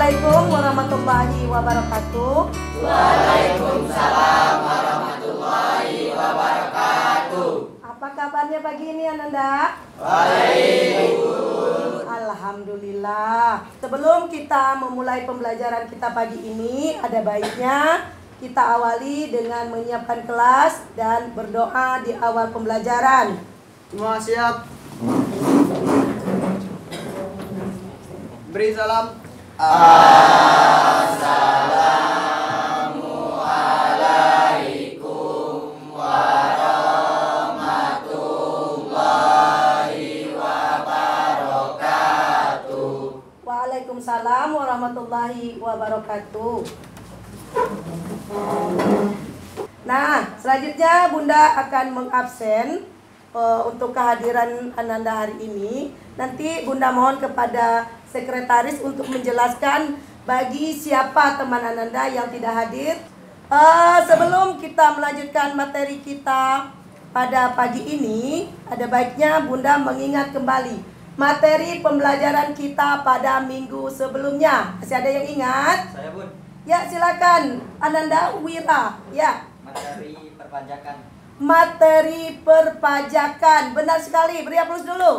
Assalamualaikum warahmatullahi wabarakatuh. Waalaikumsalam warahmatullahi wabarakatuh. Apa kabarnya pagi ini Ananda? Baik. Alhamdulillah. Sebelum kita memulai pembelajaran kita pagi ini, ada baiknya kita awali dengan menyiapkan kelas dan berdoa di awal pembelajaran. Semua siap? Beri salam. Assalamualaikum warahmatullahi wabarakatuh. Waalaikumsalam warahmatullahi wabarakatuh. Nah, selanjutnya Bunda akan mengabsen untuk kehadiran Ananda hari ini. Nanti Bunda mohon kepada sekretaris untuk menjelaskan bagi siapa teman Ananda yang tidak hadir. Sebelum kita melanjutkan materi kita pada pagi ini, ada baiknya Bunda mengingat kembali materi pembelajaran kita pada minggu sebelumnya. Masih ada yang ingat? Saya Bun. Ya, silakan Ananda Wira. Ya. Materi perpajakan. Materi perpajakan. Benar sekali. Beri aplaus dulu.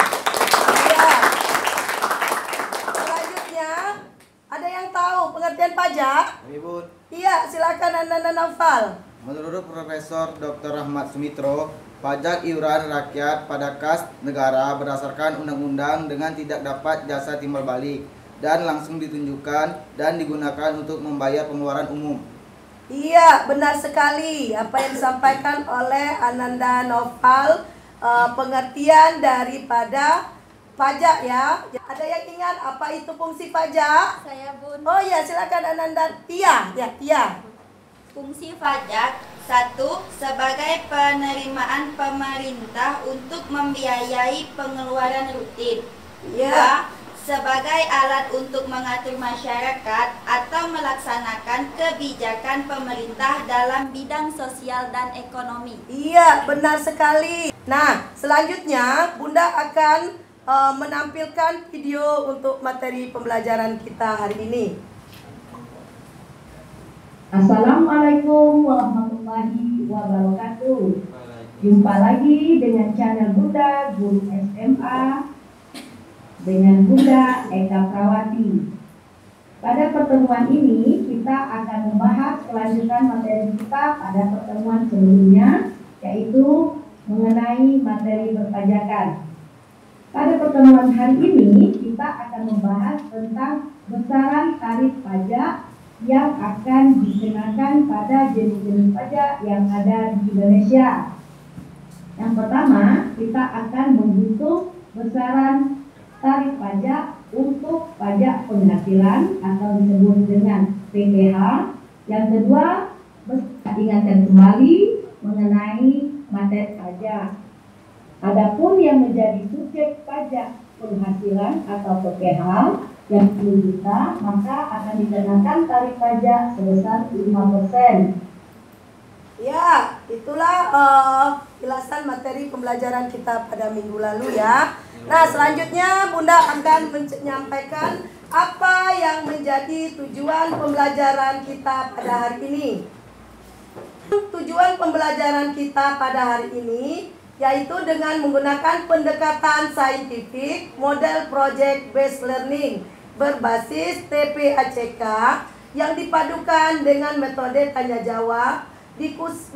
Ya. Selanjutnya, ada yang tahu pengertian pajak? Ibu, Iya, silakan Ananda Naufal. menurut Profesor Dr. Rahmat Sumitro, pajak iuran rakyat pada kas negara berdasarkan undang-undang dengan tidak dapat jasa timbal balik dan langsung ditunjukkan dan digunakan untuk membayar pengeluaran umum. Iya, benar sekali apa yang disampaikan oleh Ananda Naufal, pengertian daripada pajak ya. Ada yang ingat apa itu fungsi pajak? Saya Bun. Oh ya, silakan Ananda Tia. Ya, Tia. Fungsi pajak 1. Sebagai penerimaan pemerintah untuk membiayai pengeluaran rutin. Ya. 2. Sebagai alat untuk mengatur masyarakat atau melaksanakan kebijakan pemerintah dalam bidang sosial dan ekonomi. Iya, benar sekali. Nah, selanjutnya Bunda akan menampilkan video untuk materi pembelajaran kita hari ini. Assalamualaikum warahmatullahi wabarakatuh. Jumpa lagi dengan channel Bunda Guru SMA dengan Bunda Eka Prawati. Pada pertemuan ini kita akan membahas kelanjutan materi kita pada pertemuan sebelumnya, yaitu mengenai materi perpajakan. Pada pertemuan hari ini kita akan membahas tentang besaran tarif pajak yang akan dikenakan pada jenis-jenis pajak yang ada di Indonesia. Yang pertama, kita akan menghitung besaran tarif pajak untuk pajak penghasilan atau disebut dengan PPh. Yang kedua, ingatkan kembali mengenai materi pajak. Adapun yang menjadi subjek pajak penghasilan atau PPh yang 10 juta, maka akan dikenakan tarif pajak sebesar 5%. Ya, itulah ulasan materi pembelajaran kita pada minggu lalu ya. Nah, selanjutnya Bunda akan menyampaikan apa yang menjadi tujuan pembelajaran kita pada hari ini. Tujuan pembelajaran kita pada hari ini yaitu dengan menggunakan pendekatan saintifik model project based learning berbasis TPACK yang dipadukan dengan metode tanya jawab,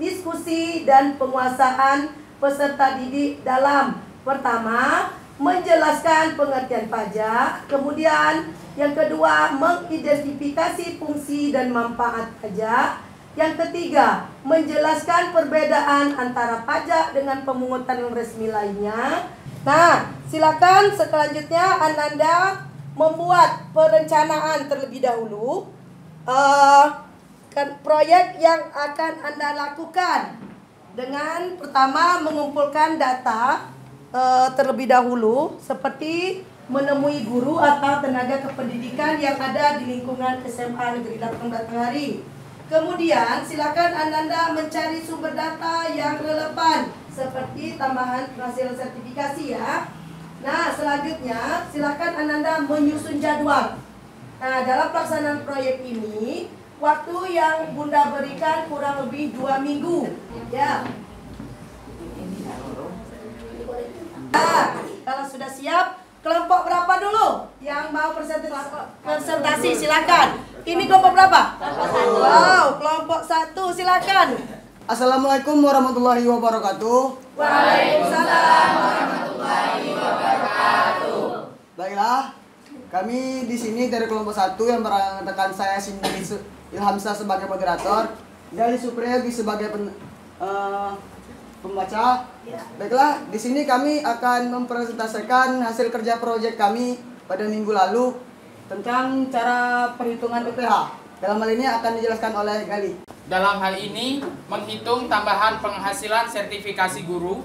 diskusi dan penguasaan peserta didik dalam pertama menjelaskan pengertian pajak, kemudian yang kedua mengidentifikasi fungsi dan manfaat pajak, yang ketiga menjelaskan perbedaan antara pajak dengan pemungutan yang resmi lainnya. Nah, silakan selanjutnya Ananda membuat perencanaan terlebih dahulu proyek yang akan Anda lakukan dengan pertama mengumpulkan data terlebih dahulu seperti menemui guru atau tenaga kependidikan yang ada di lingkungan SMA Negeri 8 Batanghari. Kemudian silakan Ananda mencari sumber data yang relevan seperti tambahan hasil sertifikasi ya. Nah, selanjutnya silakan Ananda menyusun jadwal Nah, dalam pelaksanaan proyek ini, waktu yang Bunda berikan kurang lebih 2 minggu. Ya. Nah, kalau sudah siap, kelompok berapa dulu yang mau presentasi? Silakan. Ini kelompok berapa? Wow, kelompok 1 silakan. Assalamualaikum warahmatullahi wabarakatuh. Waalaikumsalam warahmatullahi wabarakatuh. Baiklah, kami di sini dari kelompok 1 yang berangkatkan saya Sindri Ilhamsyah sebagai moderator, dari Supriyadi sebagai pembaca. Baiklah, di sini kami akan mempresentasikan hasil kerja proyek kami pada minggu lalu tentang cara perhitungan PPH. Dalam hal ini akan dijelaskan oleh Gali. Dalam hal ini, menghitung tambahan penghasilan sertifikasi guru,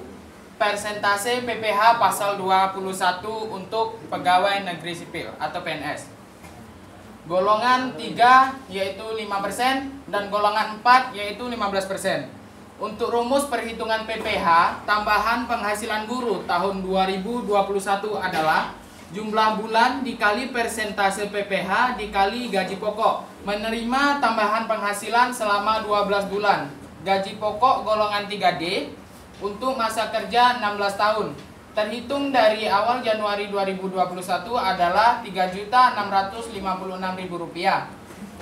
persentase PPH pasal 21 untuk pegawai negeri sipil atau PNS. Golongan 3 yaitu 5% dan golongan 4 yaitu 15%. Untuk rumus perhitungan PPH, tambahan penghasilan guru tahun 2021 adalah jumlah bulan dikali persentase PPH dikali gaji pokok. Menerima tambahan penghasilan selama 12 bulan. Gaji pokok golongan 3D untuk masa kerja 16 tahun. Terhitung dari awal Januari 2021 adalah Rp3.656.000.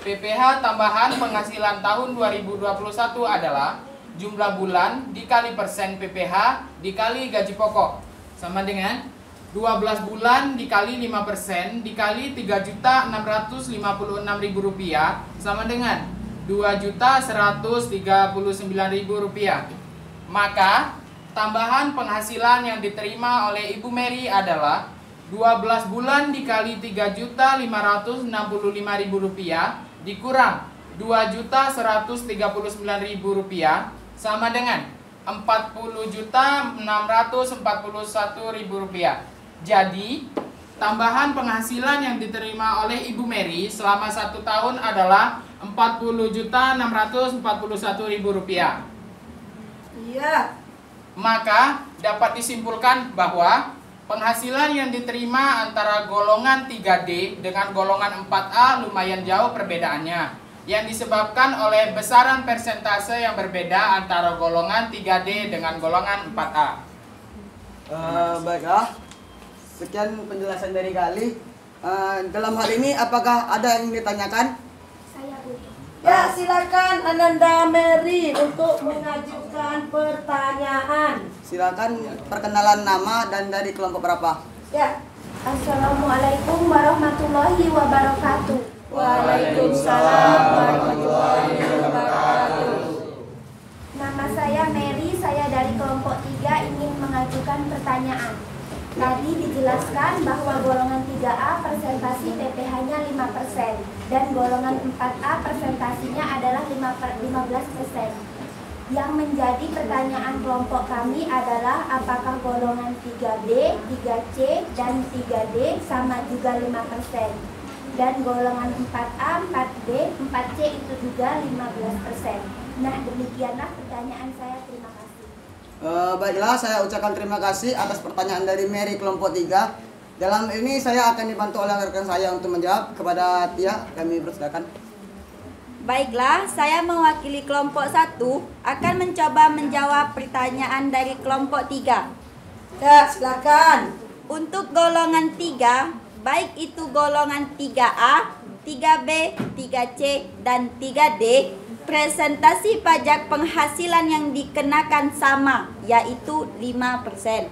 PPH tambahan penghasilan tahun 2021 adalah jumlah bulan dikali persen PPH dikali gaji pokok. Sama dengan 12 bulan dikali 5% dikali Rp3.656.000 sama dengan Rp2.139.000. Maka tambahan penghasilan yang diterima oleh Ibu Mary adalah 12 bulan dikali Rp3.565.000 dikurang Rp2.139.000 sama dengan Rp40.641.000. Jadi, tambahan penghasilan yang diterima oleh Ibu Mary selama 1 tahun adalah Rp40.641.000. Iya. Maka, dapat disimpulkan bahwa penghasilan yang diterima antara golongan 3D dengan golongan 4A lumayan jauh perbedaannya, yang disebabkan oleh besaran persentase yang berbeda antara golongan 3D dengan golongan 4A. Baiklah, sekian penjelasan dari Gali. Dalam hal ini apakah ada yang ditanyakan? Ya, silakan Ananda Mary untuk mengajukan pertanyaan. Silakan perkenalan nama dan dari kelompok berapa. Ya. Assalamualaikum warahmatullahi wabarakatuh. Waalaikumsalam warahmatullahi wabarakatuh. Nama saya Mary, saya dari kelompok 3 ingin mengajukan pertanyaan. Tadi dijelaskan bahwa golongan 3A persentasi PPH-nya 5% dan golongan 4A persentasinya adalah 15%. Yang menjadi pertanyaan kelompok kami adalah apakah golongan 3D, 3C, dan 3D sama juga 5%. Dan golongan 4A, 4D, 4C itu juga 15%. Nah, demikianlah pertanyaan saya. Terima kasih. Baiklah, saya ucapkan terima kasih atas pertanyaan dari Mary kelompok 3. Dalam ini saya akan dibantu oleh rekan saya untuk menjawab. Kepada Tia, kami persilakan. Baiklah, saya mewakili kelompok 1 akan mencoba menjawab pertanyaan dari kelompok 3. Ya, silakan. Untuk golongan 3, baik itu golongan 3A, 3B, 3C, dan 3D, presentasi pajak penghasilan yang dikenakan sama, yaitu 5%.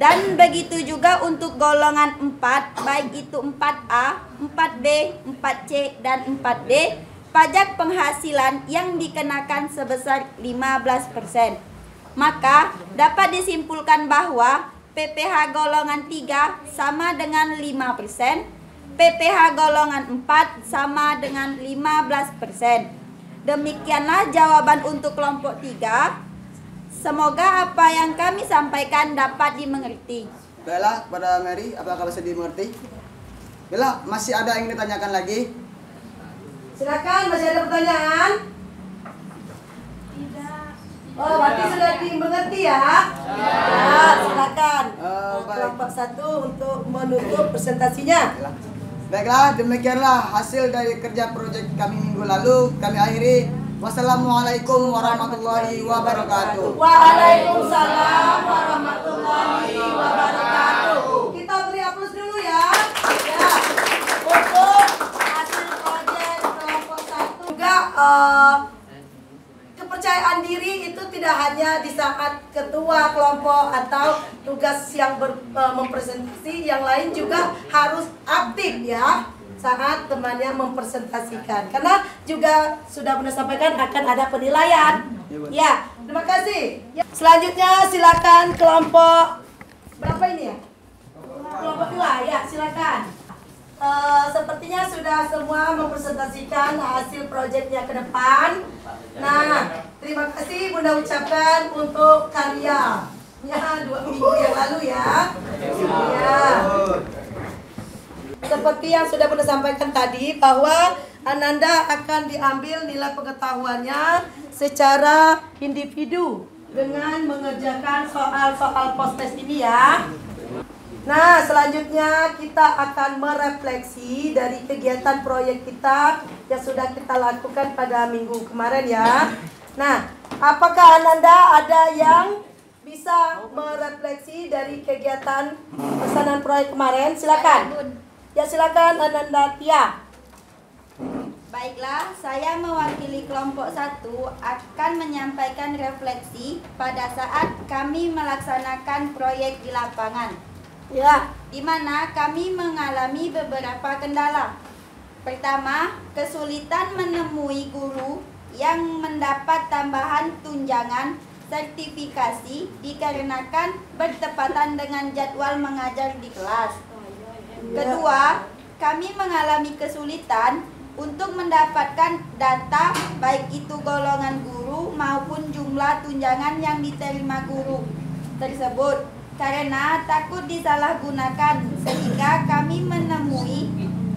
Dan begitu juga untuk golongan 4, baik itu 4A, 4B, 4C, dan 4D, pajak penghasilan yang dikenakan sebesar 15%. Maka dapat disimpulkan bahwa PPH golongan 3 sama dengan 5%, PPH golongan 4 sama dengan 15%. Demikianlah jawaban untuk kelompok 3. Semoga apa yang kami sampaikan dapat dimengerti. Baiklah, kepada Mary, apakah bisa dimengerti? Baiklah, masih ada yang ditanyakan lagi? Silakan, masih ada pertanyaan? Oh, berarti sudah dimengerti ya? Ya, silakan. Baik. Kelompok 1 untuk menutup presentasinya. Baiklah, demikianlah hasil dari kerja proyek kami minggu lalu. Kami akhiri. Wassalamualaikum warahmatullahi wabarakatuh. Waalaikumsalam warahmatullahi wabarakatuh. Kita beri aplaus dulu ya. Ya. Untuk hasil proyek kelompok 1 juga kepercayaan diri itu tidak hanya di saat ketua kelompok atau tugas yang mempresentasi, yang lain juga harus aktif ya saat temannya mempresentasikan, karena juga sudah Bunda sampaikan akan ada penilaian. Ya, terima kasih. Selanjutnya silakan kelompok berapa ini ya? Kelompok 2 ya, silakan. Sepertinya sudah semua mempresentasikan hasil proyeknya ke depan. Nah, terima kasih Bunda ucapkan untuk karya ya 2 minggu yang lalu ya. Ya. Seperti yang sudah Bunda sampaikan tadi, bahwa Ananda akan diambil nilai pengetahuannya secara individu dengan mengerjakan soal-soal post-test ini ya. Nah, selanjutnya kita akan merefleksi dari kegiatan proyek kita yang sudah kita lakukan pada minggu kemarin ya. Nah, apakah Ananda ada yang bisa merefleksi dari kegiatan pelaksanaan proyek kemarin? Silakan. Ya, silakan Ananda Tia. Baiklah, saya mewakili kelompok 1 akan menyampaikan refleksi pada saat kami melaksanakan proyek di lapangan. Ya. Di mana kami mengalami beberapa kendala. Pertama, kesulitan menemui guru yang mendapat tambahan tunjangan sertifikasi dikarenakan bertepatan dengan jadwal mengajar di kelas. Kedua, kami mengalami kesulitan untuk mendapatkan data baik itu golongan guru maupun jumlah tunjangan yang diterima guru tersebut karena takut disalahgunakan, sehingga kami menemui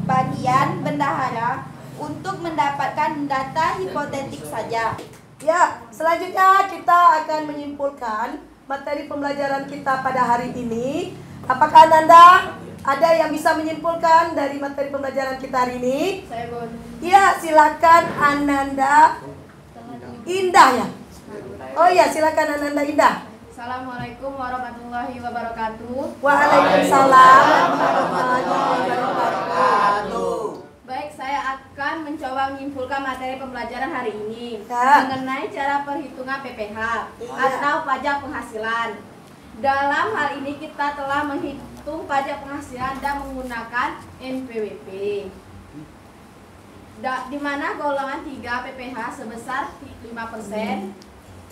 bagian bendahara untuk mendapatkan data hipotetik saja. Ya, selanjutnya kita akan menyimpulkan materi pembelajaran kita pada hari ini. Apakah Ananda ada yang bisa menyimpulkan dari materi pembelajaran kita hari ini? Saya Bun. Ya, silakan Ananda Indah ya. Oh iya, silakan Ananda Indah. Assalamualaikum warahmatullahi wabarakatuh. Waalaikumsalam warahmatullahi wabarakatuh. Baik, saya akan mencoba menyimpulkan materi pembelajaran hari ini Ya. mengenai cara perhitungan PPH Iya. atau pajak penghasilan. Dalam hal ini kita telah menghitung pajak penghasilan dan menggunakan NPWP. Di mana golongan 3 PPH sebesar 5%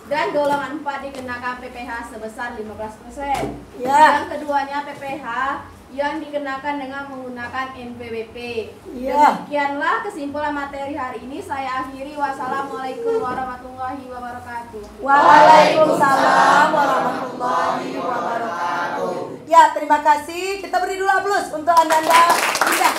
dan golongan 4 dikenakan PPH sebesar 15%. Ya. Yang keduanya PPH yang dikenakan dengan menggunakan NPWP. Ya. Demikianlah kesimpulan materi hari ini. Saya akhiri. Wassalamualaikum warahmatullahi wabarakatuh. Waalaikumsalam warahmatullahi wabarakatuh. Ya, terima kasih. Kita beri dulu aplaus untuk Ananda Indah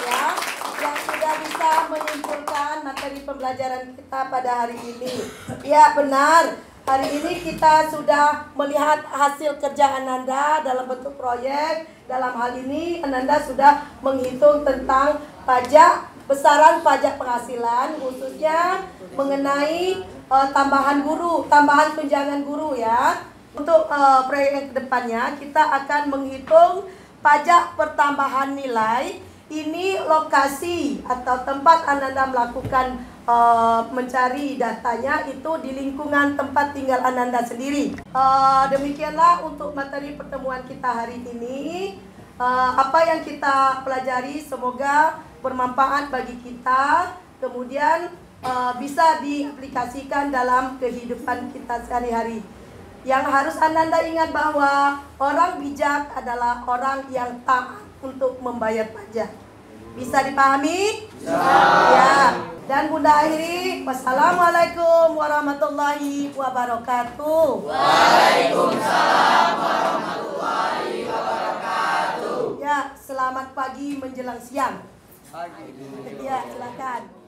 ya, yang sudah bisa menyimpulkan materi pembelajaran kita pada hari ini. Ya, benar. Hari ini kita sudah melihat hasil kerja Ananda dalam bentuk proyek. Dalam hal ini Ananda sudah menghitung tentang pajak, besaran pajak penghasilan, khususnya mengenai tambahan guru, tambahan tunjangan guru ya. Untuk proyek yang kedepannya kita akan menghitung pajak pertambahan nilai. Ini lokasi atau tempat Ananda melakukan mencari datanya itu di lingkungan tempat tinggal Ananda sendiri. Demikianlah untuk materi pertemuan kita hari ini. Apa yang kita pelajari semoga bermanfaat bagi kita, kemudian bisa diaplikasikan dalam kehidupan kita sehari-hari. Yang harus Ananda ingat bahwa orang bijak adalah orang yang taat untuk membayar pajak. Bisa dipahami? Ya. Dan Bunda akhiri. Wassalamualaikum warahmatullahi wabarakatuh. Waalaikumsalam warahmatullahi wabarakatuh. Ya, selamat pagi menjelang siang. Pagi. Ya, silakan.